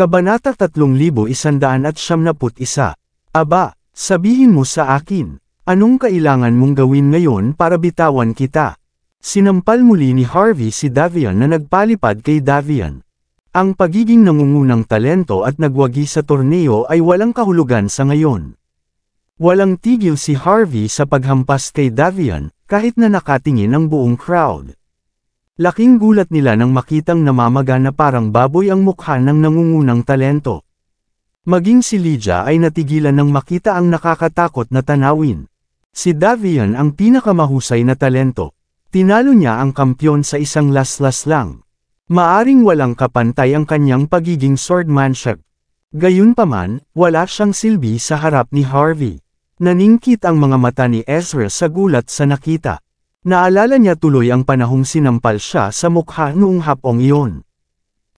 Kabanata 3171. Aba, sabihin mo sa akin, anong kailangan mong gawin ngayon para bitawan kita? Sinampal muli ni Harvey si Davian na nagpalipad kay Davian. Ang pagiging nangungunang talento at nagwagi sa torneo ay walang kahulugan sa ngayon. Walang tigil si Harvey sa paghampas kay Davian, kahit na nakatingin ang buong crowd. Laking gulat nila nang makitang namamaga na parang baboy ang mukha ng nangungunang talento. Maging si Lydia ay natigilan nang makita ang nakakatakot na tanawin. Si Davian ang pinakamahusay na talento. Tinalo niya ang kampyon sa isang laslas lang. Maaring walang kapantay ang kanyang pagiging swordmanship. Gayunpaman, wala siyang silbi sa harap ni Harvey. Naningkit ang mga mata ni Ezra sa gulat sa nakita. Naalala niya tuloy ang panahong sinampal siya sa mukha noong hapong iyon.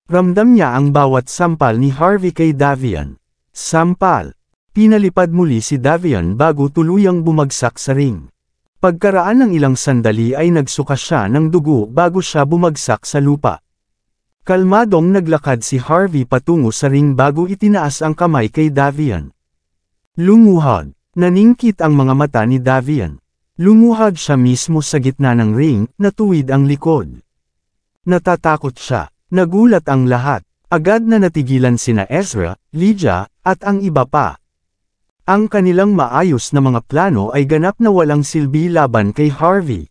Ramdam niya ang bawat sampal ni Harvey kay Davian. Sampal. Pinalipad muli si Davian bago tuluyang bumagsak sa ring. Pagkaraan ng ilang sandali ay nagsuka siya ng dugo bago siya bumagsak sa lupa. Kalmadong naglakad si Harvey patungo sa ring bago itinaas ang kamay kay Davian. Lumuhod. Naningkit ang mga mata ni Davian. Lumuhod siya mismo sa gitna ng ring, natuwid ang likod. Natatakot siya. Nagulat ang lahat. Agad na natigilan sina Ezra, Lydia, at ang iba pa. Ang kanilang maayos na mga plano ay ganap na walang silbi laban kay Harvey.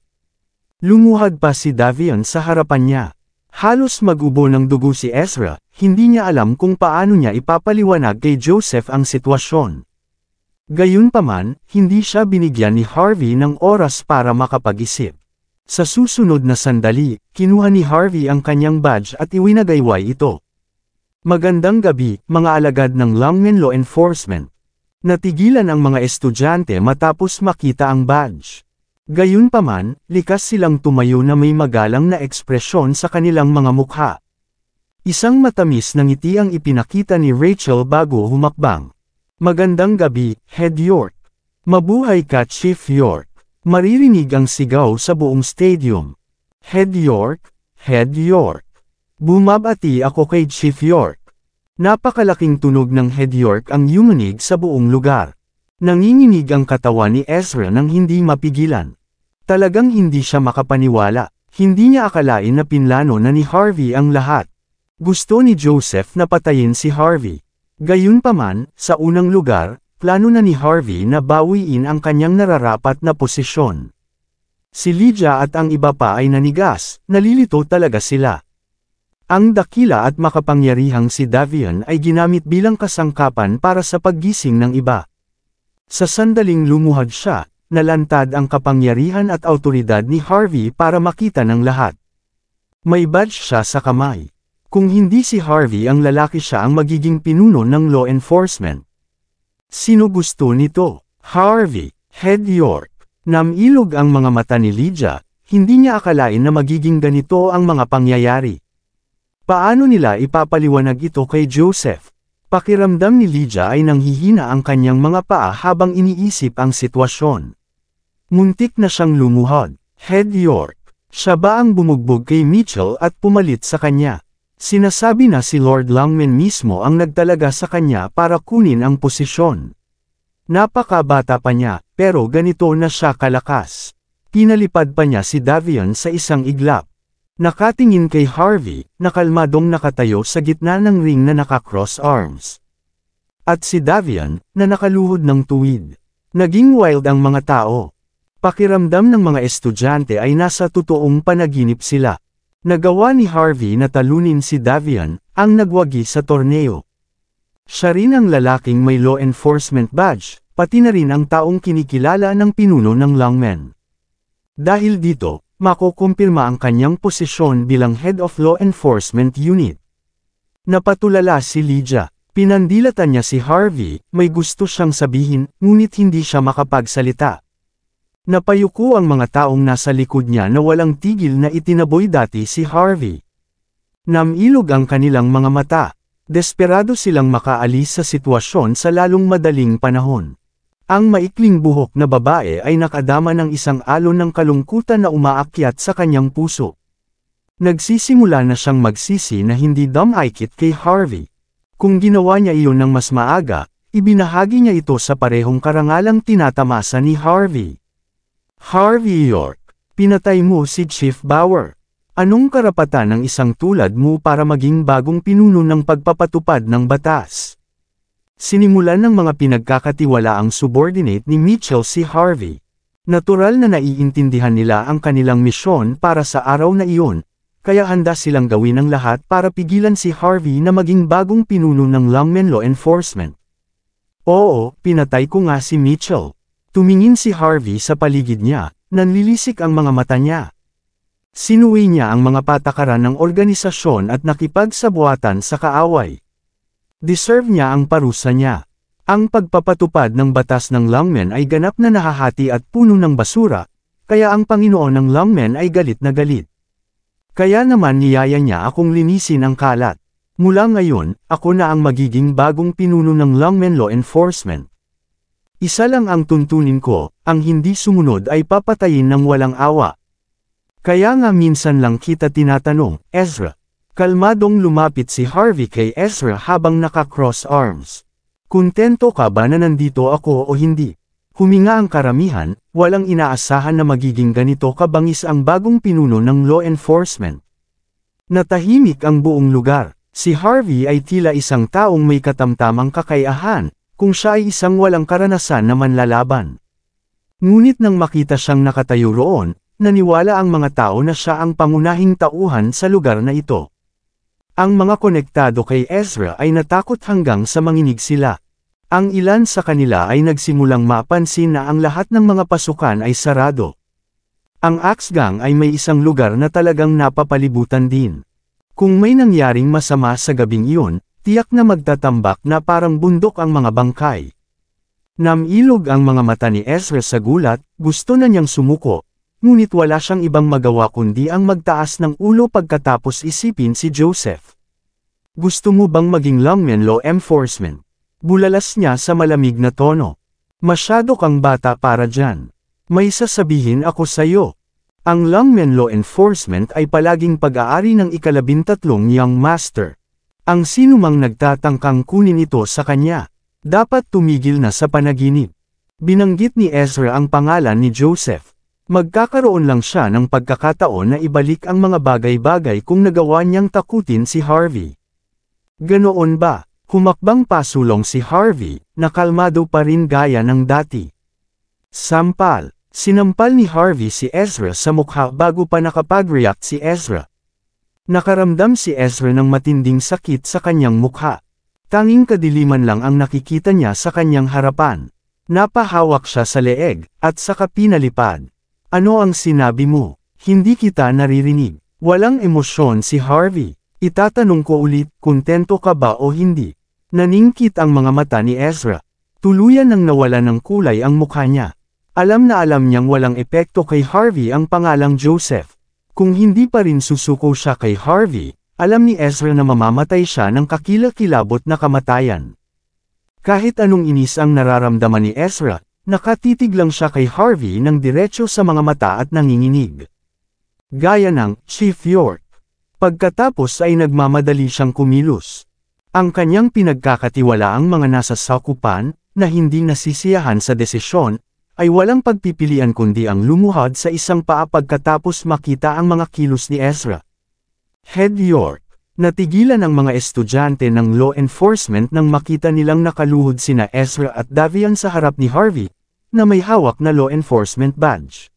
Lumuhod pa si Davian sa harapan niya. Halos mag-ubo ng dugo si Ezra, hindi niya alam kung paano niya ipapaliwanag kay Joseph ang sitwasyon. Gayunpaman, hindi siya binigyan ni Harvey ng oras para makapag-isip. Sa susunod na sandali, kinuha ni Harvey ang kanyang badge at iwinagayway ito. Magandang gabi, mga alagad ng Longmen Law Enforcement. Natigilan ang mga estudyante matapos makita ang badge. Gayunpaman, likas silang tumayo na may magalang na ekspresyon sa kanilang mga mukha. Isang matamis na ngiti ang ipinakita ni Rachel bago humakbang. Magandang gabi, Head York. Mabuhay ka, Chief York. Maririnig ang sigaw sa buong stadium. Head York, Head York. Bumabati ako kay Chief York. Napakalaking tunog ng Head York ang yumanig sa buong lugar. Nanginginig ang katawan ni Ezra nang hindi mapigilan. Talagang hindi siya makapaniwala. Hindi niya akalain na pinlano na ni Harvey ang lahat. Gusto ni Joseph na patayin si Harvey. Gayunpaman, sa unang lugar, plano na ni Harvey na bawiin ang kanyang nararapat na posisyon. Si Lydia at ang iba pa ay nanigas, nalilito talaga sila. Ang dakila at makapangyarihang si Davian ay ginamit bilang kasangkapan para sa paggising ng iba. Sa sandaling lumuhod siya, nalantad ang kapangyarihan at awtoridad ni Harvey para makita ng lahat. May badge siya sa kamay. Kung hindi si Harvey ang lalaki siya ang magiging pinuno ng law enforcement. Sino gusto nito? Harvey, Head York. Namilog ang mga mata ni Lydia, hindi niya akalain na magiging ganito ang mga pangyayari. Paano nila ipapaliwanag ito kay Joseph? Pakiramdam ni Lydia ay nanghihina ang kanyang mga paa habang iniisip ang sitwasyon. Muntik na siyang lumuhod. Head York. Siya ba ang bumugbog kay Mitchell at pumalit sa kanya? Sinasabi na si Lord Longmen mismo ang nagtalaga sa kanya para kunin ang posisyon. Napakabata pa niya, pero ganito na siya kalakas. Pinalipad pa niya si Davian sa isang iglap. Nakatingin kay Harvey, nakalmadong nakatayo sa gitna ng ring na naka-cross arms. At si Davian, na nakaluhod ng tuwid. Naging wild ang mga tao. Pakiramdam ng mga estudyante ay nasa totoong panaginip sila. Nagawa ni Harvey na talunin si Davian, ang nagwagi sa torneo. Siya rin ang lalaking may law enforcement badge, pati na rin ang taong kinikilala ng pinuno ng Longmen. Dahil dito, makukumpirma ang kanyang posisyon bilang Head of Law Enforcement Unit. Napatulala si Lydia. Pinandilatan niya si Harvey, may gusto siyang sabihin, ngunit hindi siya makapagsalita. Napayuko ang mga taong nasa likod niya na walang tigil na itinaboy dati si Harvey. Namilog ang kanilang mga mata. Desperado silang makaalis sa sitwasyon sa lalong madaling panahon. Ang maikling buhok na babae ay nakadama ng isang alon ng kalungkutan na umaakyat sa kanyang puso. Nagsisimula na siyang magsisi na hindi dumikit kay Harvey. Kung ginawa niya iyon ng mas maaga, ibinahagi niya ito sa parehong karangalang tinatamasa ni Harvey. Harvey York, pinatay mo si Chief Bauer. Anong karapatan ng isang tulad mo para maging bagong pinuno ng pagpapatupad ng batas? Sinimulan ng mga pinagkakatiwalaang subordinate ni Mitchell si Harvey. Natural na naiintindihan nila ang kanilang misyon para sa araw na iyon, kaya handa silang gawin ang lahat para pigilan si Harvey na maging bagong pinuno ng Longmen Law Enforcement. Oo, pinatay ko nga si Mitchell. Tumingin si Harvey sa paligid niya, nanlilisik ang mga mata niya. Sinuwi niya ang mga patakaran ng organisasyon at nakipagsabuatan sa kaaway. Deserve niya ang parusa niya. Ang pagpapatupad ng batas ng Longmen ay ganap na nahahati at puno ng basura, kaya ang Panginoon ng Longmen ay galit na galit. Kaya naman niyaya niya akong linisin ang kalat. Mula ngayon, ako na ang magiging bagong pinuno ng Longmen Law Enforcement. Isa lang ang tuntunin ko, ang hindi sumunod ay papatayin ng walang awa. Kaya nga minsan lang kita tinatanong, Ezra. Kalmadong lumapit si Harvey kay Ezra habang naka-cross arms. Kuntento ka ba na nandito ako o hindi? Huminga ang karamihan, walang inaasahan na magiging ganito kabangis ang bagong pinuno ng law enforcement. Natahimik ang buong lugar. Si Harvey ay tila isang taong may katamtamang kakayahan, kung siya ay isang walang karanasan na manlalaban. Ngunit nang makita siyang nakatayo roon, naniwala ang mga tao na siya ang pangunahing tauhan sa lugar na ito. Ang mga konektado kay Ezra ay natakot hanggang sa manginig sila. Ang ilan sa kanila ay nagsimulang mapansin na ang lahat ng mga pasukan ay sarado. Ang Axe Gang ay may isang lugar na talagang napapalibutan din. Kung may nangyaring masama sa gabing iyon, tiyak na magtatambak na parang bundok ang mga bangkay. Namilog ang mga mata ni Ezra sa gulat, gusto na niyang sumuko, ngunit wala siyang ibang magawa kundi ang magtaas ng ulo pagkatapos isipin si Joseph. Gusto mo bang maging Longmen Law Enforcement? Bulalas niya sa malamig na tono. Masyado kang bata para dyan. May sasabihin ako sa'yo. Ang Longmen Law Enforcement ay palaging pag-aari ng ika-13 Young Master. Ang sinumang nagtatangkang kunin ito sa kanya, dapat tumigil na sa panaginip. Binanggit ni Ezra ang pangalan ni Joseph. Magkakaroon lang siya ng pagkakataon na ibalik ang mga bagay-bagay kung nagawa niyang takutin si Harvey. Ganoon ba? Humakbang pasulong si Harvey, nakalmado pa rin gaya ng dati. Sampal. Sinampal ni Harvey si Ezra sa mukha bago pa nakapag-react si Ezra. Nakaramdam si Ezra ng matinding sakit sa kanyang mukha. Tanging kadiliman lang ang nakikita niya sa kanyang harapan. Napahawak siya sa leeg, at saka pinalipad. Ano ang sinabi mo? Hindi kita naririnig. Walang emosyon si Harvey. Itatanong ko ulit, kuntento ka ba o hindi? Naningkit ang mga mata ni Ezra. Tuluyan nang nawala ng kulay ang mukha niya. Alam na alam niyang walang epekto kay Harvey ang pangalang Joseph. Kung hindi pa rin susuko siya kay Harvey, alam ni Ezra na mamamatay siya ng kakilakilabot na kamatayan. Kahit anong inis ang nararamdaman ni Ezra, nakatitig lang siya kay Harvey ng diretso sa mga mata at nanginginig. Gaya ng Chief York. Pagkatapos ay nagmamadali siyang kumilos. Ang kanyang pinagkakatiwalaang mga nasa sakupan, na hindi nasisiyahan sa desisyon, ay walang pagpipilian kundi ang lumuhad sa isang paa pagkatapos makita ang mga kilos ni Ezra. Head York. Natigilan ang mga estudyante ng law enforcement nang makita nilang nakaluhod sina Ezra at Davian sa harap ni Harvey, na may hawak na law enforcement badge.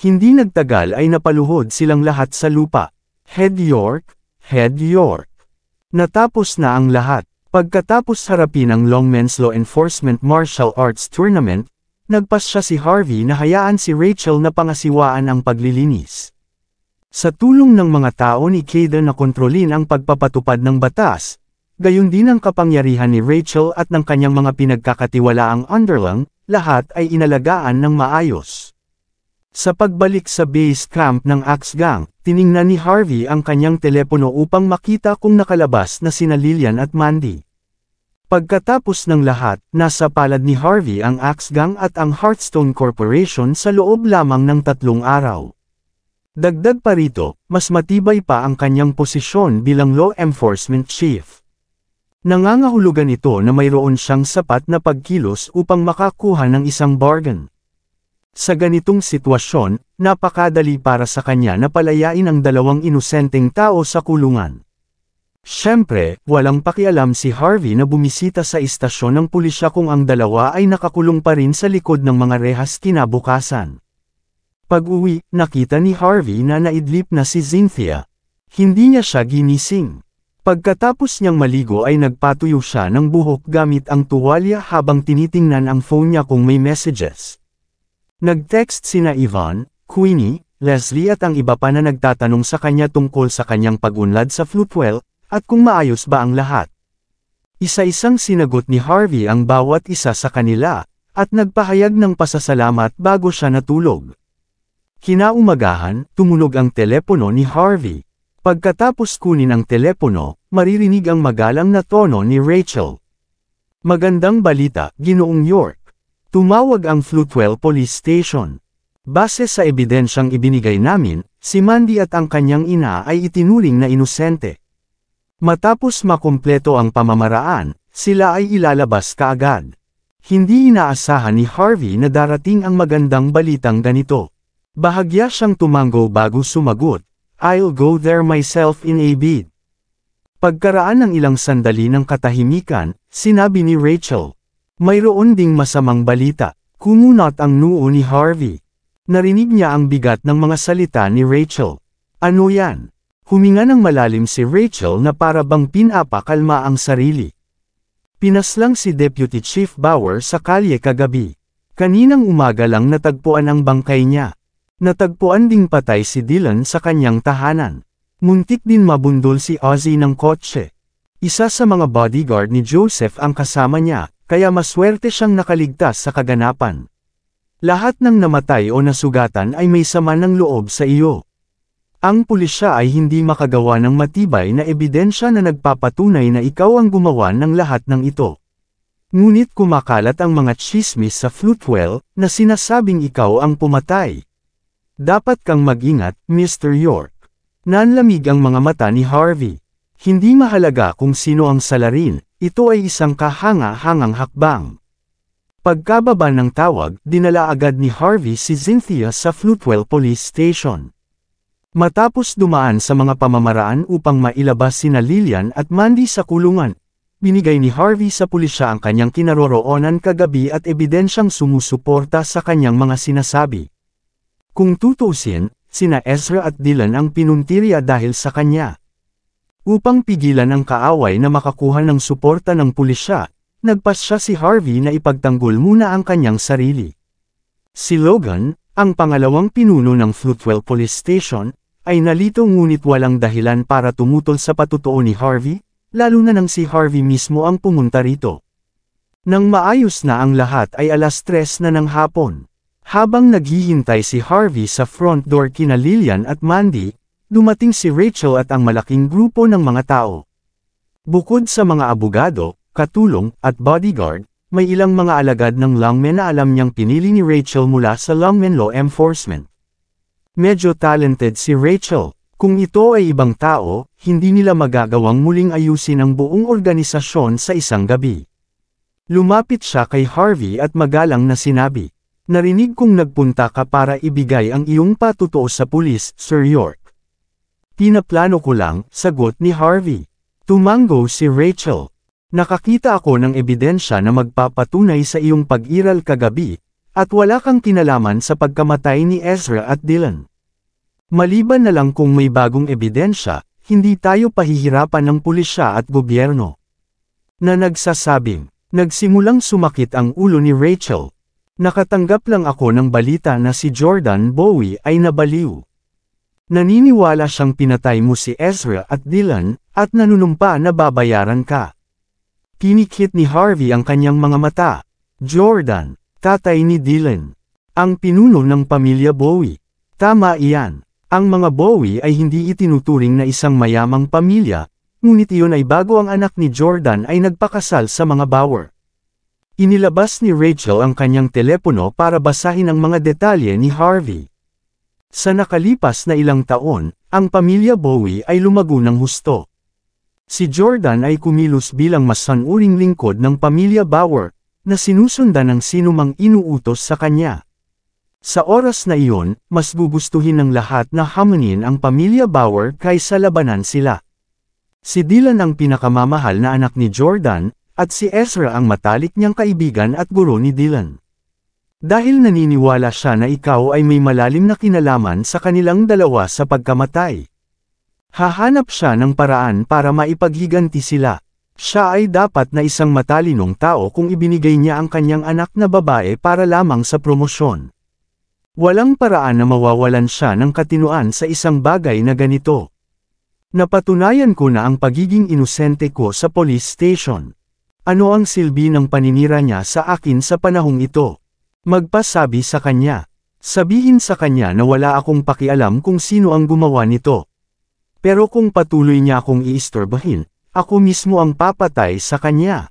Hindi nagtagal ay napaluhod silang lahat sa lupa. Head York, Head York. Natapos na ang lahat. Pagkatapos harapin ang Longmen's Law Enforcement Martial Arts Tournament, nagpasya si Harvey na hayaan si Rachel na pangasiwaan ang paglilinis. Sa tulong ng mga tao ni Kader na kontrolin ang pagpapatupad ng batas, gayon din ang kapangyarihan ni Rachel at ng kanyang mga pinagkakatiwalaang underling, lahat ay inalagaan ng maayos. Sa pagbalik sa base camp ng Axe Gang, tiningnan ni Harvey ang kanyang telepono upang makita kung nakalabas na sina Lillian at Mandy. Pagkatapos ng lahat, nasa palad ni Harvey ang Axe Gang at ang Hearthstone Corporation sa loob lamang ng 3 araw. Dagdag pa rito, mas matibay pa ang kanyang posisyon bilang law enforcement chief. Nangangahulugan ito na mayroon siyang sapat na pagkilos upang makakuha ng isang bargain. Sa ganitong sitwasyon, napakadali para sa kanya na palayain ang dalawang inosenteng tao sa kulungan. Siyempre, walang pakialam si Harvey na bumisita sa istasyon ng pulisya kung ang dalawa ay nakakulong pa rin sa likod ng mga rehas kinabukasan. Pag-uwi, nakita ni Harvey na naidlip na si Cynthia. Hindi niya siya ginising. Pagkatapos niyang maligo ay nagpatuyo siya ng buhok gamit ang tuwalya habang tinitingnan ang phone niya kung may messages. Nag-text sina Yvonne, Queenie, Leslie at ang iba pa na nagtatanong sa kanya tungkol sa kanyang pag-unlad sa Floatwell, at kung maayos ba ang lahat. Isa-isang sinagot ni Harvey ang bawat isa sa kanila, at nagpahayag ng pasasalamat bago siya natulog. Kinaumagahan, tumunog ang telepono ni Harvey. Pagkatapos kunin ang telepono, maririnig ang magalang na tono ni Rachel. Magandang balita, Ginoong York. Tumawag ang Floatwell Police Station. Base sa ebidensyang ibinigay namin, si Mandy at ang kanyang ina ay itinuring na inosente. Matapos makumpleto ang pamamaraan, sila ay ilalabas kaagad. Hindi inaasahan ni Harvey na darating ang magandang balitang ganito. Bahagya siyang tumango bago sumagot, "I'll go there myself in a bid." Pagkaraan ng ilang sandali ng katahimikan, sinabi ni Rachel, "Mayroon ding masamang balita." Kumunot ang noo ni Harvey. Narinig niya ang bigat ng mga salita ni Rachel. "Ano yan?" Huminga ng malalim si Rachel na para bang pinapakalma ang sarili. Pinaslang si Deputy Chief Bauer sa kalye kagabi. Kaninang umaga lang natagpuan ang bangkay niya. Natagpuan ding patay si Dylan sa kanyang tahanan. Muntik din mabundol si Ozzy ng kotse. Isa sa mga bodyguard ni Joseph ang kasama niya, kaya maswerte siyang nakaligtas sa kaganapan. Lahat ng namatay o nasugatan ay may sama ng loob sa iyo. Ang pulisya ay hindi makagawa ng matibay na ebidensya na nagpapatunay na ikaw ang gumawa ng lahat ng ito. Ngunit kumakalat ang mga tsismis sa Floatwell na sinasabing ikaw ang pumatay. Dapat kang mag-ingat, Mr. York. Nanlamig ang mga mata ni Harvey. Hindi mahalaga kung sino ang salarin, ito ay isang kahanga-hangang hakbang. Pagkababa ng tawag, dinala agad ni Harvey si Cynthia sa Floatwell Police Station. Matapos dumaan sa mga pamamaraan upang mailabas sina Lillian at Mandy sa kulungan, binigay ni Harvey sa pulisya ang kanyang kinaroroonan kagabi at ebidensyang sumusuporta sa kanyang mga sinasabi. Kung tutuusin, sina Ezra at Dylan ang pinuntirya dahil sa kanya. Upang pigilan ang kaaway na makakuha ng suporta ng pulisya, nagpasya si Harvey na ipagtanggol muna ang kanyang sarili. Si Logan, ang pangalawang pinuno ng Floatwell Police Station, ay nalito ngunit walang dahilan para tumutol sa patutuo ni Harvey, lalo na nang si Harvey mismo ang pumunta rito. Nang maayos na ang lahat ay 3:00 na ng hapon. Habang naghihintay si Harvey sa front door kina Lillian at Mandy, dumating si Rachel at ang malaking grupo ng mga tao. Bukod sa mga abogado, katulong, at bodyguard, may ilang mga alagad ng lungmen na alam niyang pinili ni Rachel mula sa Lungmen Law Enforcement. Medyo talented si Rachel. Kung ito ay ibang tao, hindi nila magagawang muling ayusin ang buong organisasyon sa isang gabi. Lumapit siya kay Harvey at magalang na sinabi, "Narinig kong nagpunta ka para ibigay ang iyong patutuo sa pulis, Sir York." "Pinaplano ko lang," sagot ni Harvey. Tumango si Rachel. "Nakakita ako ng ebidensya na magpapatunay sa iyong pag-iral kagabi, at wala kang kinalaman sa pagkamatay ni Ezra at Dylan. Maliban na lang kung may bagong ebidensya, hindi tayo pahihirapan ng pulisya at gobyerno." Na nagsasabing, nagsimulang sumakit ang ulo ni Rachel. "Nakatanggap lang ako ng balita na si Jordan Bowie ay nabaliw. Naniniwala siyang pinatay mo si Ezra at Dylan, at nanunumpa na babayaran ka." Pinikit ni Harvey ang kanyang mga mata. "Jordan, tatay ni Dylan. Ang pinuno ng pamilya Bowie. Tama iyan. Ang mga Bowie ay hindi itinuturing na isang mayamang pamilya, ngunit iyon ay bago ang anak ni Jordan ay nagpakasal sa mga Bauer." Inilabas ni Rachel ang kanyang telepono para basahin ang mga detalye ni Harvey. Sa nakalipas na ilang taon, ang pamilya Bowie ay lumago ng husto. Si Jordan ay kumilos bilang masanuring lingkod ng pamilya Bauer, na sinusundan ng sinumang inuutos sa kanya. Sa oras na iyon, mas gugustuhin ng lahat na hamunin ang pamilya Bauer kaysa labanan sila. Si Dylan ang pinakamamahal na anak ni Jordan, at si Ezra ang matalik niyang kaibigan at guro ni Dylan. Dahil naniniwala siya na ikaw ay may malalim na kinalaman sa kanilang dalawa sa pagkamatay. Hahanap siya ng paraan para maipaghiganti sila. Siya ay dapat na isang matalinong tao kung ibinigay niya ang kanyang anak na babae para lamang sa promosyon. Walang paraan na mawawalan siya ng katinuan sa isang bagay na ganito. Napatunayan ko na ang pagiging inosente ko sa police station. Ano ang silbi ng paninira niya sa akin sa panahong ito? Magpasabi sa kanya. Sabihin sa kanya na wala akong pakialam kung sino ang gumawa nito. Pero kung patuloy niya akong iistorbahin, ako mismo ang papatay sa kanya.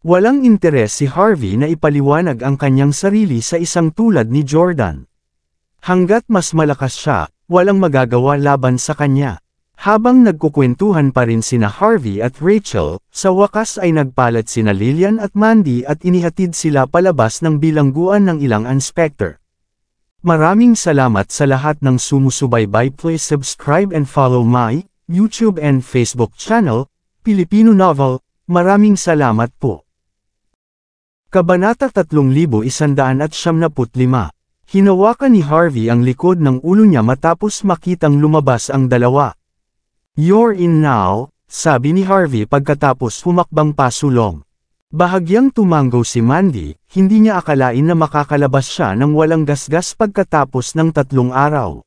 Walang interes si Harvey na ipaliwanag ang kanyang sarili sa isang tulad ni Jordan. Hanggat mas malakas siya, walang magagawa laban sa kanya. Habang nagkukwentuhan pa rin sina Harvey at Rachel, sa wakas ay nagpalat sina Lillian at Mandy at inihatid sila palabas ng bilangguan ng ilang inspector. Maraming salamat sa lahat ng sumusubaybay. Please subscribe and follow my YouTube and Facebook channel, Pilipino Novel. Maraming salamat po. Kabanata 3175. Hinawakan ni Harvey ang likod ng ulo niya matapos makitang lumabas ang dalawa. "You're in now," sabi ni Harvey pagkatapos humakbang pasulong. Bahagyang tumanggo si Mandy, hindi niya akalain na makakalabas siya ng walang gasgas pagkatapos ng 3 araw.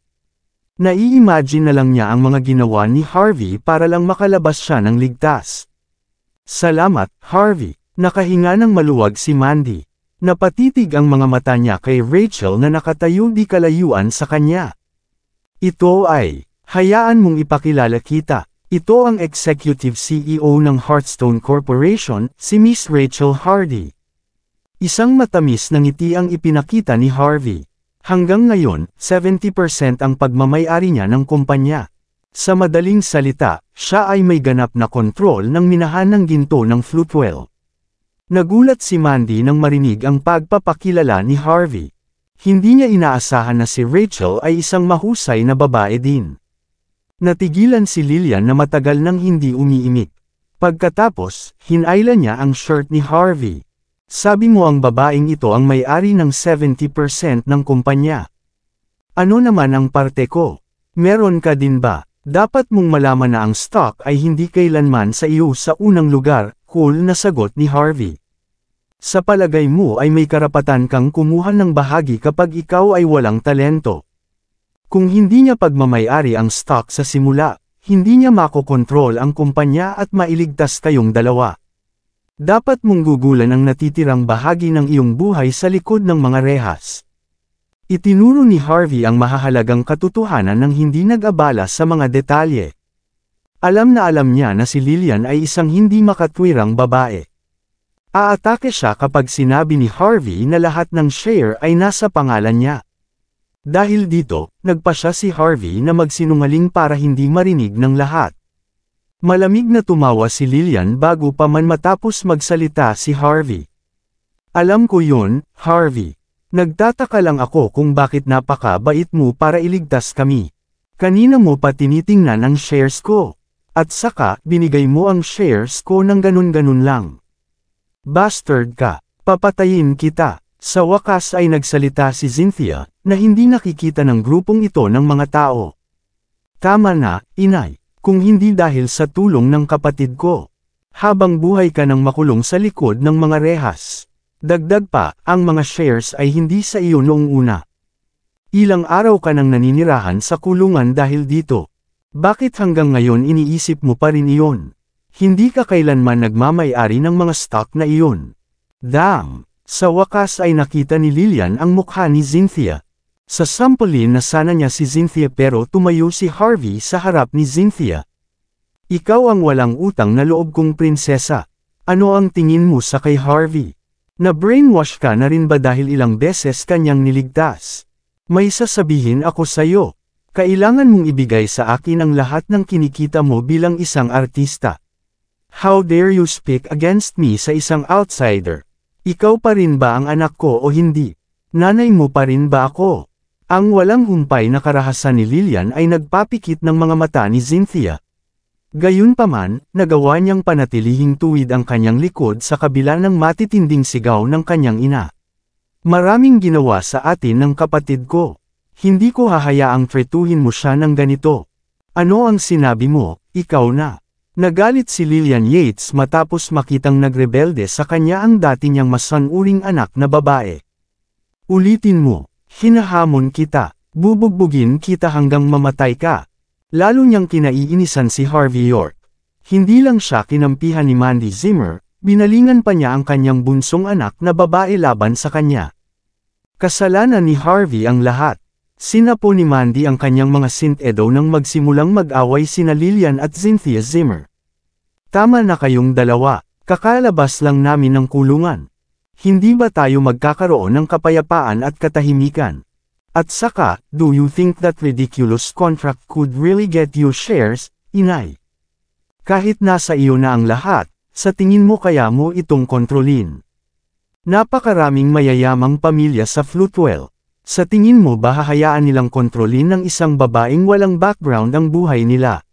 Nai-imagine na lang niya ang mga ginawa ni Harvey para lang makalabas siya ng ligtas. "Salamat, Harvey," nakahinga ng maluwag si Mandy. Napatitig ang mga mata niya kay Rachel na nakatayo di kalayuan sa kanya. "Ito ay, hayaan mong ipakilala kita. Ito ang Executive CEO ng Hearthstone Corporation, si Miss Rachel Hardy." Isang matamis na ngiti ang ipinakita ni Harvey. Hanggang ngayon, 70% ang pagmamay-ari niya ng kumpanya. Sa madaling salita, siya ay may ganap na kontrol ng minahanang ginto ng Flutewell. Nagulat si Mandy nang marinig ang pagpapakilala ni Harvey. Hindi niya inaasahan na si Rachel ay isang mahusay na babae din. Natigilan si Lillian na matagal nang hindi umiimik. Pagkatapos, hinayla niya ang shirt ni Harvey. "Sabi mo ang babaeng ito ang may-ari ng 70% ng kumpanya. Ano naman ang parte ko? Meron ka din ba? Dapat mong malaman na ang stock ay hindi kailanman sa iyo sa unang lugar," cool na sagot ni Harvey. "Sa palagay mo ay may karapatan kang kumuha ng bahagi kapag ikaw ay walang talento. Kung hindi niya pagmamay-ari ang stock sa simula, hindi niya makokontrol ang kumpanya at mailigtas kayong dalawa. Dapat mong gugulan ang natitirang bahagi ng iyong buhay sa likod ng mga rehas." Itinuro ni Harvey ang mahahalagang katotohanan ng hindi nag-abala sa mga detalye. Alam na alam niya na si Lillian ay isang hindi makatwirang babae. Aatake siya kapag sinabi ni Harvey na lahat ng share ay nasa pangalan niya. Dahil dito, nagpasya si Harvey na magsinungaling para hindi marinig ng lahat. Malamig na tumawa si Lillian bago pa man matapos magsalita si Harvey. "Alam ko yun, Harvey. Nagtataka lang ako kung bakit napaka-bait mo para iligtas kami. Kanina mo pa tinitingnan ang shares ko. At saka, binigay mo ang shares ko ng ganun-ganun lang. Bastard ka. Papatayin kita." Sa wakas ay nagsalita si Cynthia, na hindi nakikita ng grupong ito ng mga tao. "Tama na, inay. Kung hindi dahil sa tulong ng kapatid ko. Habang buhay ka nang makulong sa likod ng mga rehas. Dagdag pa, ang mga shares ay hindi sa iyo noong una. Ilang araw ka nang naninirahan sa kulungan dahil dito. Bakit hanggang ngayon iniisip mo pa rin iyon? Hindi ka kailanman nagmamay-ari ng mga stock na iyon." Damn! Sa wakas ay nakita ni Lillian ang mukha ni Cynthia. Sa sampulin na sana niya si Cynthia pero tumayo si Harvey sa harap ni Cynthia. "Ikaw ang walang utang na loob kong prinsesa. Ano ang tingin mo sa kay Harvey? Na-brainwash ka na rin ba dahil ilang beses kanyang niligtas? May sasabihin ako sa'yo. Kailangan mong ibigay sa akin ang lahat ng kinikita mo bilang isang artista. How dare you speak against me sa isang outsider? Ikaw pa rin ba ang anak ko o hindi? Nanay mo pa rin ba ako? Ang walang humpay na karahasan ni Lillian ay nagpapikit ng mga mata ni Cynthia. Gayunpaman, nagawa niyang panatilihing tuwid ang kanyang likod sa kabila ng matitinding sigaw ng kanyang ina. Maraming ginawa sa atin ng kapatid ko. Hindi ko hahayaang tretuhin mo siya ng ganito. Ano ang sinabi mo, ikaw na? Nagalit si Lillian Yates matapos makitang nagrebelde sa kanya ang dati niyang masanuring anak na babae. Ulitin mo, hinahamon kita, bubugbugin kita hanggang mamatay ka. Lalo niyang kinaiinisan si Harvey York. Hindi lang siya kinampihan ni Mandy Zimmer, binalingan pa niya ang kanyang bunsong anak na babae laban sa kanya. Kasalanan ni Harvey ang lahat. Sinapo ni Mandy ang kanyang mga sintedo nang magsimulang mag-away sina Lillian at Cynthia Zimmer. Tama na kayong dalawa, kakalabas lang namin ng kulungan. Hindi ba tayo magkakaroon ng kapayapaan at katahimikan? At saka, do you think that ridiculous contract could really get you shares, inay? Kahit nasa iyo na ang lahat, sa tingin mo kaya mo itong kontrolin? Napakaraming mayayamang pamilya sa Floatwell. Sa tingin mo ba hahayaan nilang kontrolin ng isang babaeng walang background ang buhay nila?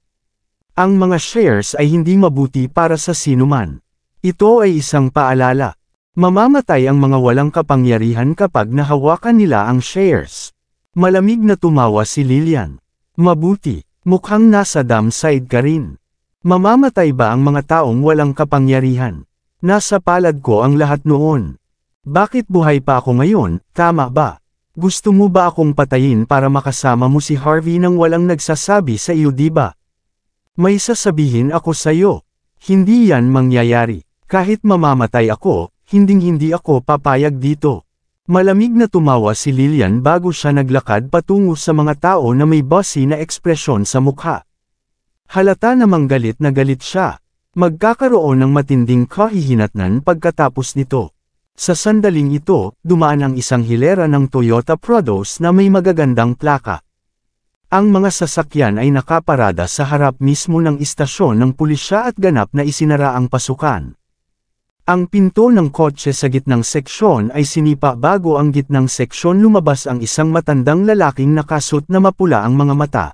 Ang mga shares ay hindi mabuti para sa sinuman. Ito ay isang paalala. Mamamatay ang mga walang kapangyarihan kapag nahawakan nila ang shares. Malamig na tumawa si Lillian. Mabuti, mukhang nasa dumb side ka rin. Mamamatay ba ang mga taong walang kapangyarihan? Nasa palad ko ang lahat noon. Bakit buhay pa ako ngayon, tama ba? Gusto mo ba akong patayin para makasama mo si Harvey nang walang nagsasabi sa iyo, di ba? May sasabihin ako sa iyo. Hindi yan mangyayari. Kahit mamamatay ako, hinding-hindi ako papayag dito. Malamig na tumawa si Lillian bago siya naglakad patungo sa mga tao na may bossy na ekspresyon sa mukha. Halata namang galit na galit siya. Magkakaroon ng matinding kahihinatnan pagkatapos nito. Sa sandaling ito, dumaan ang isang hilera ng Toyota Prados na may magagandang plaka. Ang mga sasakyan ay nakaparada sa harap mismo ng istasyon ng pulisya at ganap na isinara ang pasukan. Ang pinto ng kotse sa gitnang seksyon ay sinipa bago ang gitnang seksyon lumabas ang isang matandang lalaking nakasut na mapula ang mga mata.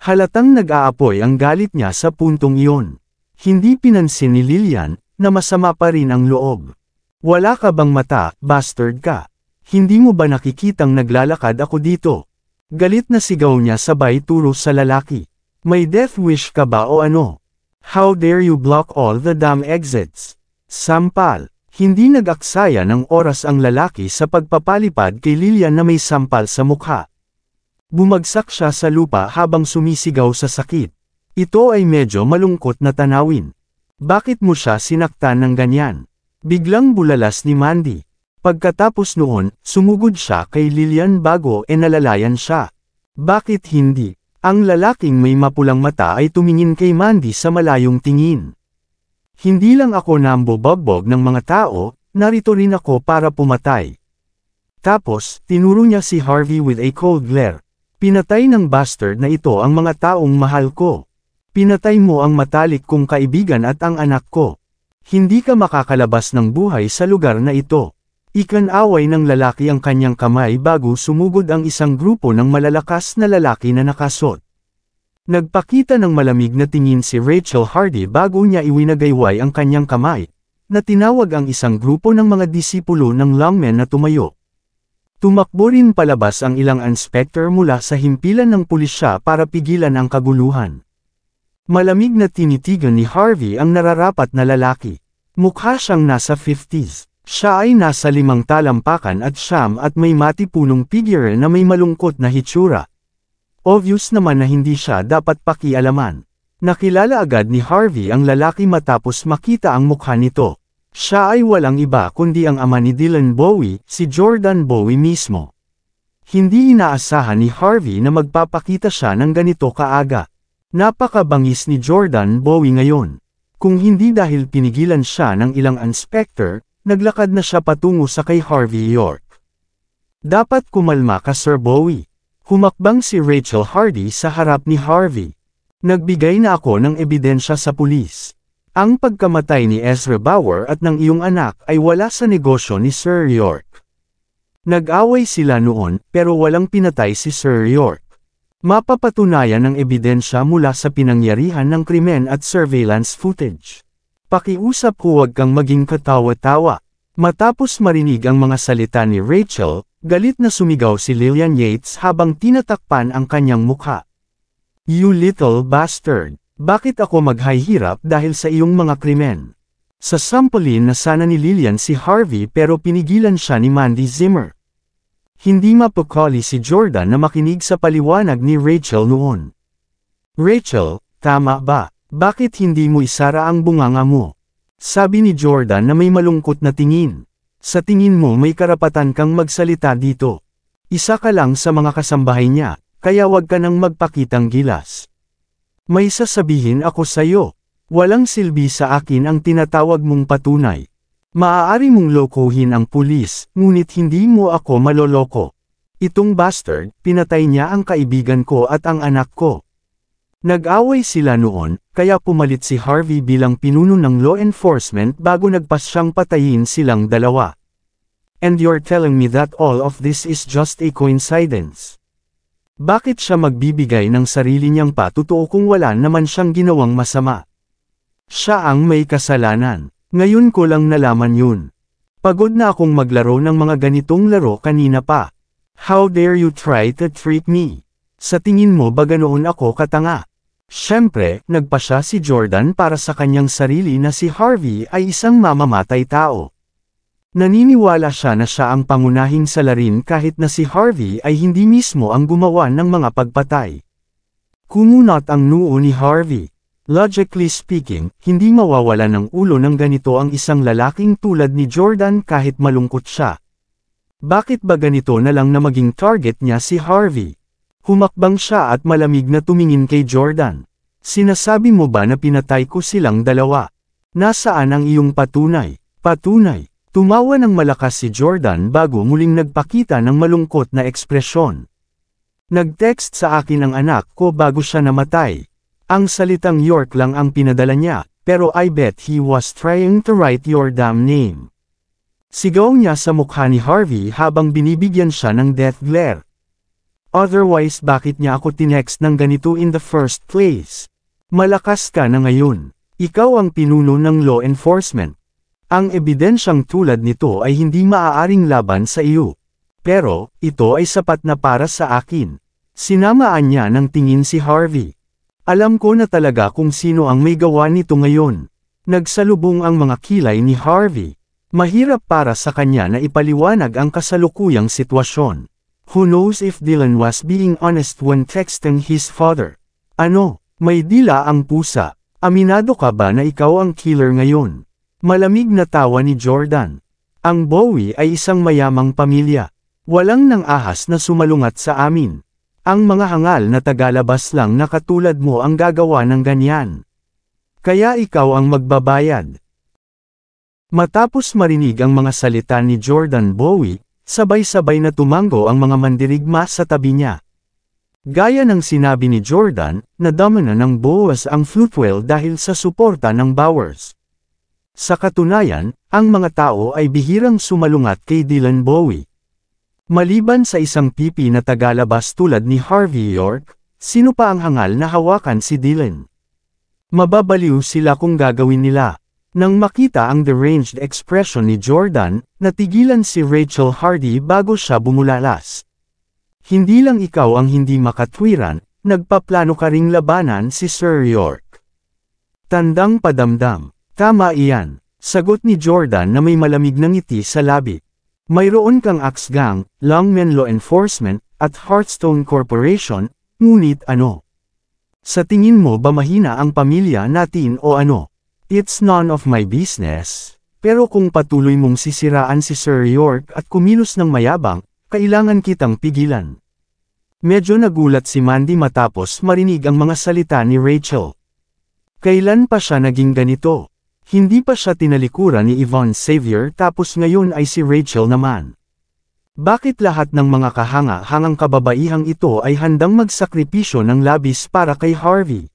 Halatang nag-aapoy ang galit niya sa puntong iyon. Hindi pinansin ni Lillian, na masama pa rin ang loob. Wala ka bang mata, bastard ka? Hindi mo ba nakikitang naglalakad ako dito? Galit na sigaw niya sabay turo sa lalaki. May death wish ka ba o ano? How dare you block all the damn exits? Sampal. Hindi nag-aksaya ng oras ang lalaki sa pagpapalipad kay Lillian na may sampal sa mukha. Bumagsak siya sa lupa habang sumisigaw sa sakit. Ito ay medyo malungkot na tanawin. Bakit mo siya sinaktan ng ganyan? Biglang bulalas ni Mandy. Pagkatapos noon, sumugod siya kay Lillian bago nalalayan siya. Bakit hindi? Ang lalaking may mapulang mata ay tumingin kay Mandy sa malayong tingin. Hindi lang ako nambobogbog ng mga tao, narito rin ako para pumatay. Tapos, tinuro niya si Harvey with a cold glare. Pinatay ng bastard na ito ang mga taong mahal ko. Pinatay mo ang matalik kong kaibigan at ang anak ko. Hindi ka makakalabas ng buhay sa lugar na ito. Ikan-away ng lalaki ang kanyang kamay bago sumugod ang isang grupo ng malalakas na lalaki na nakasot. Nagpakita ng malamig na tingin si Rachel Hardy bago niya iwinagayway ang kanyang kamay, na tinawag ang isang grupo ng mga disipulo ng longmen na tumayo. Tumakbo rin palabas ang ilang inspector mula sa himpilan ng pulisya para pigilan ang kaguluhan. Malamig na tinitigan ni Harvey ang nararapat na lalaki. Mukha siyang nasa 50s. Siya ay nasa 5 talampakan at siyam at may matipunong figure na may malungkot na hitsura. Obvious naman na hindi siya dapat pakialaman. Nakilala agad ni Harvey ang lalaki matapos makita ang mukha nito. Siya ay walang iba kundi ang ama ni Dylan Bowie, si Jordan Bowie mismo. Hindi inaasahan ni Harvey na magpapakita siya ng ganito kaaga. Napakabangis ni Jordan Bowie ngayon. Kung hindi dahil pinigilan siya ng ilang inspector, naglakad na siya patungo sa kay Harvey York. Dapat kumalma ka, Sir Bowie. Humakbang si Rachel Hardy sa harap ni Harvey. Nagbigay na ako ng ebidensya sa pulis. Ang pagkamatay ni Ezra Bauer at ng iyong anak ay wala sa negosyo ni Sir York. Nag-away sila noon, pero walang pinatay si Sir York. Mapapatunayan ng ebidensya mula sa pinangyarihan ng krimen at surveillance footage. Pakiusap huwag kang maging katawa-tawa. Matapos marinig ang mga salita ni Rachel, galit na sumigaw si Lillian Yates habang tinatakpan ang kanyang mukha. You little bastard! Bakit ako maghahirap dahil sa iyong mga krimen? Sasampulin na sana ni Lillian si Harvey pero pinigilan siya ni Mandy Zimmer. Hindi mapakali si Jordan na makinig sa paliwanag ni Rachel noon. Rachel, tama ba? Bakit hindi mo isara ang bunganga mo? Sabi ni Jordan na may malungkot na tingin. Sa tingin mo may karapatan kang magsalita dito. Isa ka lang sa mga kasambahay niya, kaya wag ka nang magpakitang gilas. May sasabihin ako sa'yo. Walang silbi sa akin ang tinatawag mong patunay. Maaari mong lokohin ang pulis, ngunit hindi mo ako maloloko. Itong bastard, pinatay niya ang kaibigan ko at ang anak ko. Nag-away sila noon, kaya pumalit si Harvey bilang pinuno ng law enforcement bago nagpasyang patayin silang dalawa. And you're telling me that all of this is just a coincidence? Bakit siya magbibigay ng sarili niyang patotoo kung wala naman siyang ginawang masama? Siya ang may kasalanan. Ngayon ko lang nalaman yun. Pagod na akong maglaro ng mga ganitong laro kanina pa. How dare you try to trick me? Sa tingin mo ba ganoon ako katanga? Siyempre, nagpa siya si Jordan para sa kanyang sarili na si Harvey ay isang mamamatay tao. Naniniwala siya na siya ang pangunahing salarin kahit na si Harvey ay hindi mismo ang gumawa ng mga pagpatay. Kumunot ang noo ni Harvey. Logically speaking, hindi mawawala ng ulo ng ganito ang isang lalaking tulad ni Jordan kahit malungkot siya. Bakit ba ganito na lang na maging target niya si Harvey? Humakbang siya at malamig na tumingin kay Jordan. Sinasabi mo ba na pinatay ko silang dalawa? Nasaan ang iyong patunay? Patunay. Tumawa ng malakas si Jordan bago muling nagpakita ng malungkot na ekspresyon. Nag-text sa akin ang anak ko bago siya namatay. Ang salitang York lang ang pinadala niya, pero I bet he was trying to write your damn name. Sigaw niya sa mukha ni Harvey habang binibigyan siya ng death glare. Otherwise bakit niya ako tinext ng ganito in the first place? Malakas ka na ngayon. Ikaw ang pinuno ng law enforcement. Ang ebidensyang tulad nito ay hindi maaaring laban sa iyo. Pero, ito ay sapat na para sa akin. Sinamaan niya ng tingin si Harvey. Alam ko na talaga kung sino ang may gawa nito ngayon. Nagsalubong ang mga kilay ni Harvey. Mahirap para sa kanya na ipaliwanag ang kasalukuyang sitwasyon. Who knows if Dylan was being honest when texting his father? Ano, may dila ang pusa. Aminado ka ba na ikaw ang killer ngayon? Malamig na tawa ni Jordan. Ang Bowie ay isang mayamang pamilya. Walang nang ahas na sumalungat sa amin. Ang mga hangal na tagalabas lang na katulad mo ang gagawa ng ganyan. Kaya ikaw ang magbabayad. Matapos marinig ang mga salita ni Jordan Bowie, sabay-sabay na tumango ang mga mandirigma sa tabi niya. Gaya ng sinabi ni Jordan, nadama ng Boas ang flute whale dahil sa suporta ng Bowers. Sa katunayan, ang mga tao ay bihirang sumalungat kay Dylan Bowie. Maliban sa isang pipi na tagalabas tulad ni Harvey York, sino pa ang hangal na hawakan si Dylan? Mababaliw sila kung gagawin nila. Nang makita ang deranged expression ni Jordan, natigilan si Rachel Hardy bago siya bumulalas. Hindi lang ikaw ang hindi makatwiran, nagpaplano ka ring labanan si Sir York. Tandang padamdam. Tama iyan, sagot ni Jordan na may malamig na ngiti sa labi. Mayroon kang Axe Gang, Longmen Law Enforcement, at Hearthstone Corporation, ngunit ano? Sa tingin mo ba mahina ang pamilya natin o ano? It's none of my business. Pero kung patuloy mong sisiraan si Sir York at kumilos ng mayabang, kailangan kitang pigilan. Medyo nagulat si Mandy matapos marinig ang mga salita ni Rachel. Kailan pa siya naging ganito? Hindi pa siya tinalikuran ni Yvonne Xavier tapos ngayon ay si Rachel naman. Bakit lahat ng mga kahanga-hangang kababaihang ito ay handang magsakripisyo ng labis para kay Harvey?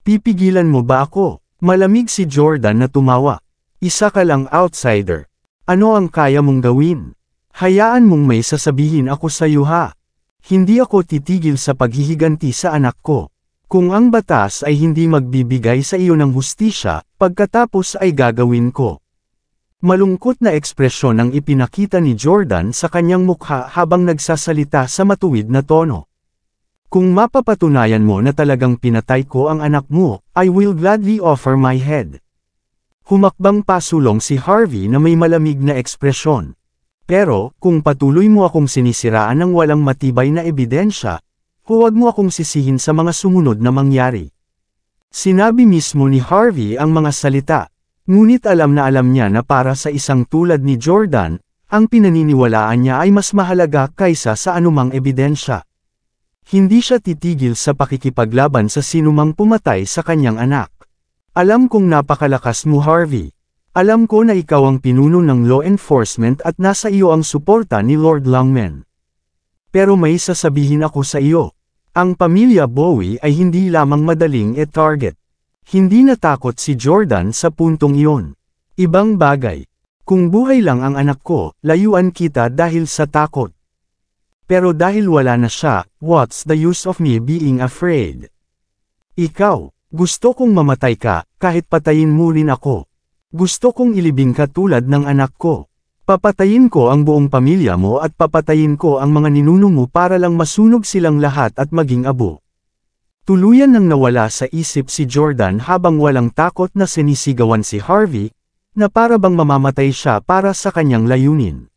Pipigilan mo ba ako? Malamig si Jordan na tumawa. Isa ka lang outsider. Ano ang kaya mong gawin? Hayaan mong may sasabihin ako sa iyo ha. Hindi ako titigil sa paghihiganti sa anak ko. Kung ang batas ay hindi magbibigay sa iyo ng hustisya, pagkatapos ay gagawin ko. Malungkot na ekspresyon ang ipinakita ni Jordan sa kanyang mukha habang nagsasalita sa matuwid na tono. Kung mapapatunayan mo na talagang pinatay ko ang anak mo, I will gladly offer my head. Humakbang pasulong si Harvey na may malamig na ekspresyon. Pero, kung patuloy mo akong sinisiraan ng walang matibay na ebidensya, huwag mo akong sisihin sa mga sumunod na mangyari. Sinabi mismo ni Harvey ang mga salita, ngunit alam niya na para sa isang tulad ni Jordan, ang pinaniniwalaan niya ay mas mahalaga kaysa sa anumang ebidensya. Hindi siya titigil sa pakikipaglaban sa sinumang pumatay sa kanyang anak. Alam kong napakalakas mo Harvey. Alam ko na ikaw ang pinuno ng law enforcement at nasa iyo ang suporta ni Lord Longman. Pero may sasabihin ako sa iyo. Ang pamilya Bowie ay hindi lamang madaling e-target. Hindi natakot si Jordan sa puntong iyon. Ibang bagay. Kung buhay lang ang anak ko, layuan kita dahil sa takot. Pero dahil wala na siya, what's the use of me being afraid? Ikaw, gusto kong mamatay ka, kahit patayin mo rin ako. Gusto kong ilibing ka tulad ng anak ko. Papatayin ko ang buong pamilya mo at papatayin ko ang mga ninuno mo para lang masunog silang lahat at maging abo. Tuluyan nang nawala sa isip si Jordan habang walang takot na sinisigawan si Harvey, na para bang mamamatay siya para sa kanyang layunin.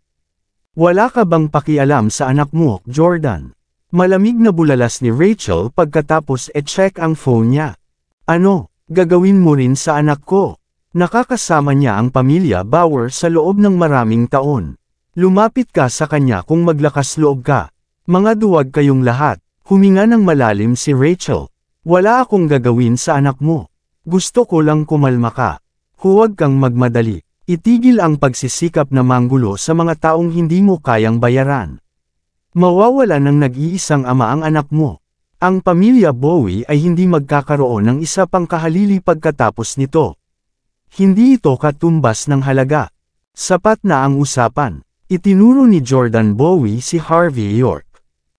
Wala ka bang pakialam sa anak mo, Jordan? Malamig na bulalas ni Rachel pagkatapos e-check ang phone niya. Ano, gagawin mo rin sa anak ko? Nakakasama niya ang pamilya Bauer sa loob ng maraming taon. Lumapit ka sa kanya kung maglakas loob ka. Mga duwag kayong lahat. Huminga ng malalim si Rachel. Wala akong gagawin sa anak mo. Gusto ko lang kumalma ka. Huwag kang magmadali. Itigil ang pagsisikap na manggulo sa mga taong hindi mo kayang bayaran. Mawawala ng nag-iisang ama ang anak mo. Ang pamilya Bowie ay hindi magkakaroon ng isa pang kahalili pagkatapos nito. Hindi ito katumbas ng halaga. Sapat na ang usapan. Itinuro ni Jordan Bowie si Harvey York.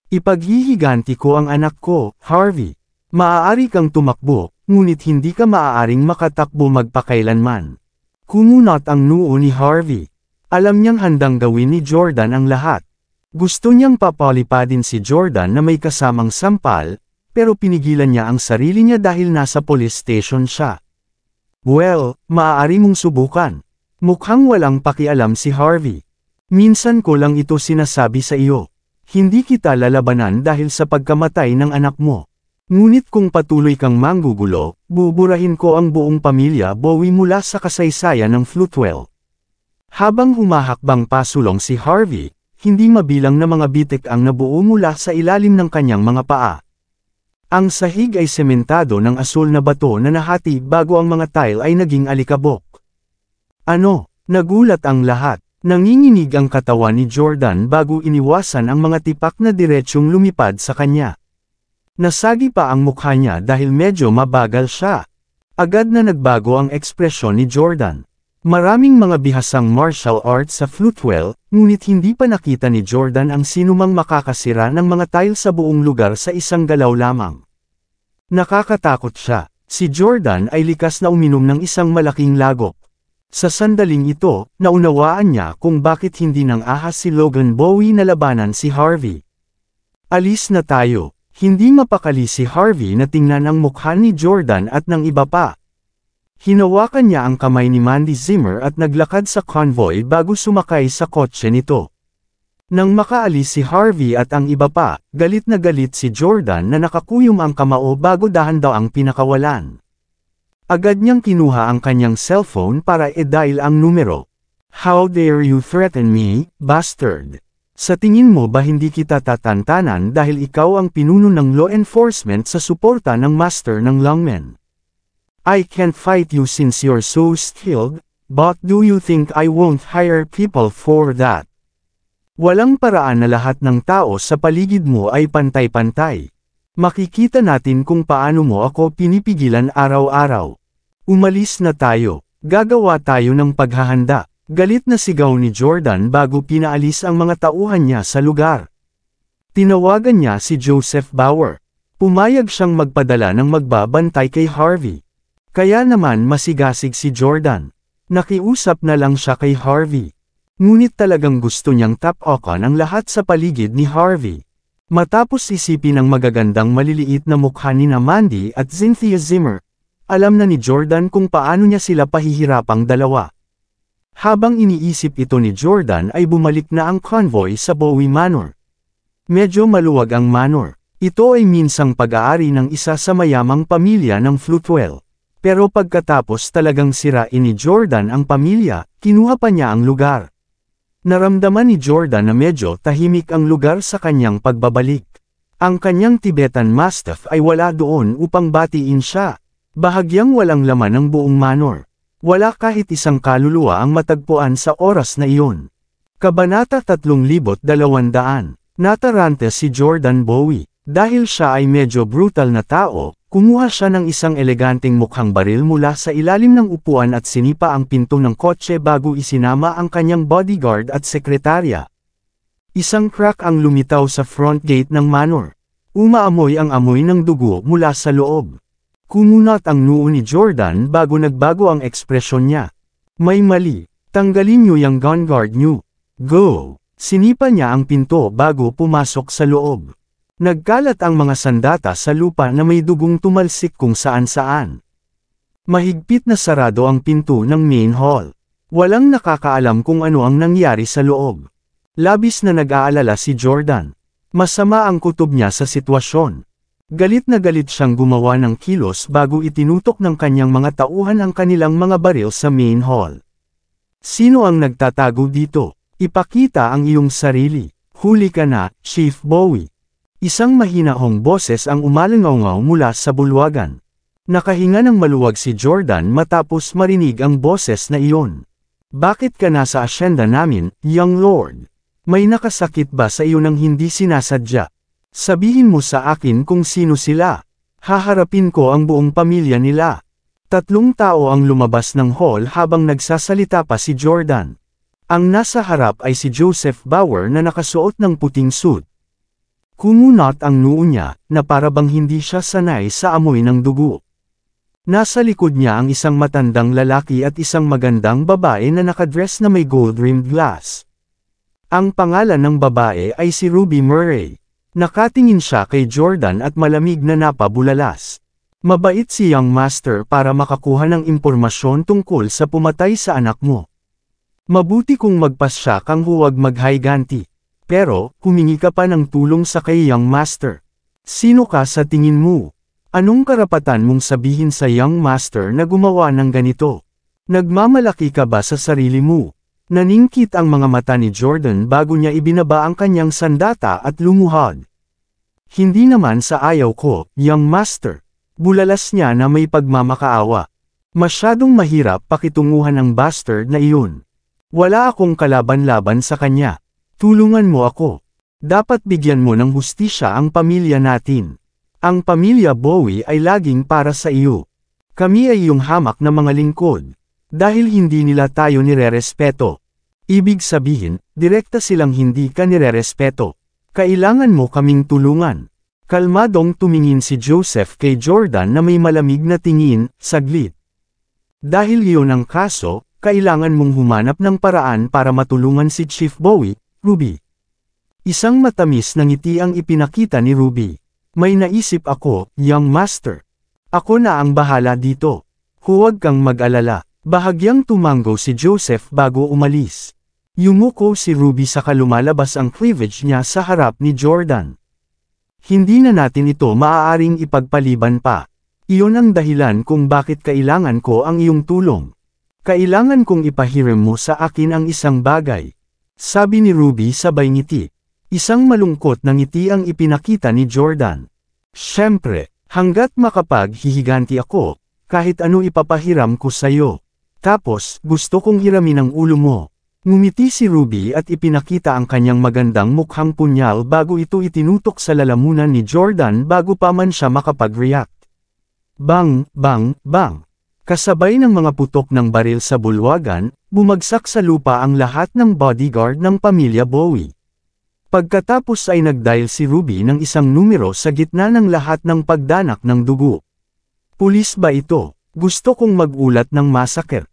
Ipaghihiganti ko ang anak ko, Harvey. Maaari kang tumakbo, ngunit hindi ka maaaring makatakbo magpakailanman. Kumunot ang noo ni Harvey. Alam niyang handang gawin ni Jordan ang lahat. Gusto niyang papalipadin si Jordan na may kasamang sampal, pero pinigilan niya ang sarili niya dahil nasa police station siya. Well, maaari mong subukan. Mukhang walang pakialam si Harvey. Minsan ko lang ito sinasabi sa iyo. Hindi kita lalabanan dahil sa pagkamatay ng anak mo. Ngunit kung patuloy kang manggugulo, buburahin ko ang buong pamilya Bowie mula sa kasaysayan ng Floatwell. Habang humahakbang pasulong si Harvey, hindi mabilang na mga bitik ang nabuo mula sa ilalim ng kanyang mga paa. Ang sahig ay sementado ng asul na bato na nahati bago ang mga tile ay naging alikabok. Ano? Nagulat ang lahat. Nanginginig ang katawan ni Jordan bago iniwasan ang mga tipak na diretsyong lumipad sa kanya. Nasagi pa ang mukha niya dahil medyo mabagal siya. Agad na nagbago ang ekspresyon ni Jordan. Maraming mga bihasang martial arts sa Floatwell, ngunit hindi pa nakita ni Jordan ang sinumang makakasira ng mga tile sa buong lugar sa isang galaw lamang. Nakakatakot siya. Si Jordan ay likas na uminom ng isang malaking lagok. Sa sandaling ito, naunawaan niya kung bakit hindi nang ahas si Logan Bowie na labanan si Harvey. Alis na tayo. Hindi mapakali si Harvey na tingnan ang mukha ni Jordan at ng iba pa. Hinawakan niya ang kamay ni Mandy Zimmer at naglakad sa convoy bago sumakay sa kotse nito. Nang makaalis si Harvey at ang iba pa, galit na galit si Jordan na nakakuyom ang kamao bago dahan-daang pinakawalan. Agad niyang kinuha ang kanyang cellphone para i-dial ang numero. How dare you threaten me, bastard? Sa tingin mo ba hindi kita tatantanan dahil ikaw ang pinuno ng law enforcement sa suporta ng master ng Longman? I can't fight you since you're so skilled, but do you think I won't hire people for that? Walang paraan na lahat ng tao sa paligid mo ay pantay-pantay. Makikita natin kung paano mo ako pinipigilan araw-araw. Umalis na tayo. Gagawa tayo ng paghahanda. Galit na sigaw ni Jordan bago pinaalis ang mga tauhan niya sa lugar. Tinawagan niya si Joseph Bauer. Pumayag siyang magpadala ng magbabantay kay Harvey. Kaya naman masigasig si Jordan. Nakiusap na lang siya kay Harvey. Ngunit talagang gusto niyang tapakan ang lahat sa paligid ni Harvey. Matapos isipin ang magagandang maliliit na mukha ni Mandy at Cynthia Zimmer, alam na ni Jordan kung paano niya sila pahihirapang dalawa. Habang iniisip ito ni Jordan ay bumalik na ang convoy sa Bowie Manor. Medyo maluwag ang manor. Ito ay minsang pag-aari ng isa sa mayamang pamilya ng Floatwell. Pero pagkatapos talagang sirain ni Jordan ang pamilya, kinuha pa niya ang lugar. Naramdaman ni Jordan na medyo tahimik ang lugar sa kanyang pagbabalik. Ang kanyang Tibetan Mastiff ay wala doon upang batiin siya. Bahagyang walang laman ang buong manor. Wala kahit isang kaluluwa ang matagpuan sa oras na iyon. Kabanata 3200. Natarante si Jordan Bowie. Dahil siya ay medyo brutal na tao, kumuha siya ng isang eleganteng mukhang baril mula sa ilalim ng upuan at sinipa ang pinto ng kotse bago isinama ang kanyang bodyguard at sekretarya. Isang crack ang lumitaw sa front gate ng manor. Umaamoy ang amoy ng dugo mula sa loob. Kumunat ang noo ni Jordan bago nagbago ang ekspresyon niya. May mali. Tanggalin niyo yung gun guard niyo. Go! Sinipa niya ang pinto bago pumasok sa loob. Nagkalat ang mga sandata sa lupa na may dugong tumalsik kung saan-saan. Mahigpit na sarado ang pinto ng main hall. Walang nakakaalam kung ano ang nangyari sa loob. Labis na nag-aalala si Jordan. Masama ang kutob niya sa sitwasyon. Galit na galit siyang gumawa ng kilos bago itinutok ng kanyang mga tauhan ang kanilang mga baril sa main hall. Sino ang nagtatago dito? Ipakita ang iyong sarili. Huli ka na, Chief Bowie. Isang mahinahong boses ang umalangaw mula sa bulwagan. Nakahinga ng maluwag si Jordan matapos marinig ang boses na iyon. Bakit ka nasa asyenda namin, young lord? May nakasakit ba sa iyo nang hindi sinasadya? Sabihin mo sa akin kung sino sila. Haharapin ko ang buong pamilya nila. 3 tao ang lumabas ng hall habang nagsasalita pa si Jordan. Ang nasa harap ay si Joseph Bauer na nakasuot ng puting suit. Kumunat ang noo niya, na para bang hindi siya sanay sa amoy ng dugo. Nasa likod niya ang isang matandang lalaki at isang magandang babae na nakadress na may gold-rimmed glass. Ang pangalan ng babae ay si Ruby Murray. Nakatingin siya kay Jordan at malamig na napabulalas. Mabait si young master para makakuha ng impormasyon tungkol sa pumatay sa anak mo. Mabuti kung magpasya kang huwag maghayganti. Pero, humingi ka pa ng tulong sa kay young master. Sino ka sa tingin mo? Anong karapatan mong sabihin sa young master na gumawa ng ganito? Nagmamalaki ka ba sa sarili mo? Naningkit ang mga mata ni Jordan bago niya ibinaba ang kanyang sandata at lumuhod. Hindi naman sa ayaw ko, young master. Bulalas niya na may pagmamakaawa. Masyadong mahirap pakitunguhan ang bastard na iyon. Wala akong kalaban-laban sa kanya. Tulungan mo ako. Dapat bigyan mo ng hustisya ang pamilya natin. Ang pamilya Bowie ay laging para sa iyo. Kami ay iyong hamak na mga lingkod. Dahil hindi nila tayo nirerespeto. Ibig sabihin, direkta silang hindi ka nirerespeto. Kailangan mo kaming tulungan. Kalmadong tumingin si Joseph kay Jordan na may malamig na tingin, saglit. Dahil iyon ang kaso, kailangan mong humanap ng paraan para matulungan si Chief Bowie, Ruby. Isang matamis na ngiti ang ipinakita ni Ruby. May naisip ako, young master. Ako na ang bahala dito. Huwag kang mag-alala. Bahagyang tumango si Joseph bago umalis. Yumuko si Ruby saka lumalabas ang cleavage niya sa harap ni Jordan. Hindi na natin ito maaaring ipagpaliban pa. Iyon ang dahilan kung bakit kailangan ko ang iyong tulong. Kailangan kong ipahiram mo sa akin ang isang bagay. Sabi ni Ruby sabay ngiti. Isang malungkot na ngiti ang ipinakita ni Jordan. Siyempre, hanggat makapaghihiganti ako, kahit ano ipapahiram ko sa'yo. Tapos, gusto kong hiramin ang ulo mo. Ngumiti si Ruby at ipinakita ang kanyang magandang mukhang punyal bago ito itinutok sa lalamunan ni Jordan bago pa man siya makapag-react. Bang, bang, bang. Kasabay ng mga putok ng baril sa bulwagan, bumagsak sa lupa ang lahat ng bodyguard ng pamilya Bowie. Pagkatapos ay nag-dial si Ruby ng isang numero sa gitna ng lahat ng pagdanak ng dugo. Pulis ba ito? Gusto kong mag-ulat ng massacre.